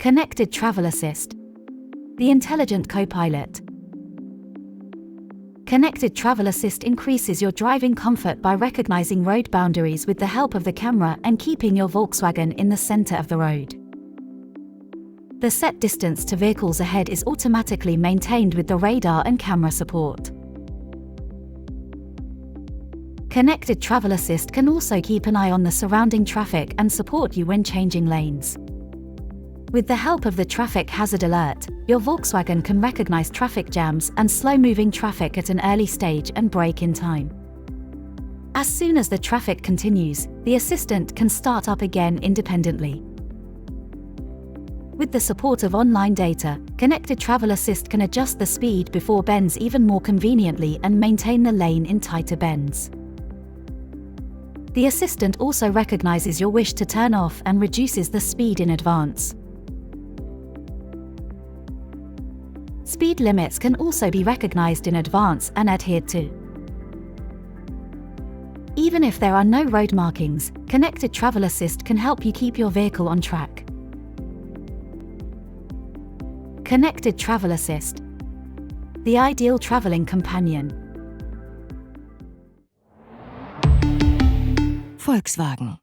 Connected Travel Assist. The intelligent co-pilot. Connected Travel Assist increases your driving comfort by recognizing road boundaries with the help of the camera and keeping your Volkswagen in the center of the road. The set distance to vehicles ahead is automatically maintained with the radar and camera support. Connected Travel Assist can also keep an eye on the surrounding traffic and support you when changing lanes. With the help of the traffic hazard alert, your Volkswagen can recognize traffic jams and slow-moving traffic at an early stage and brake in time. As soon as the traffic continues, the assistant can start up again independently. With the support of online data, Connected Travel Assist can adjust the speed before bends even more conveniently and maintain the lane in tighter bends. The assistant also recognizes your wish to turn off and reduces the speed in advance. Speed limits can also be recognized in advance and adhered to. Even if there are no road markings, Connected Travel Assist can help you keep your vehicle on track. Connected Travel Assist. The ideal traveling companion. Volkswagen.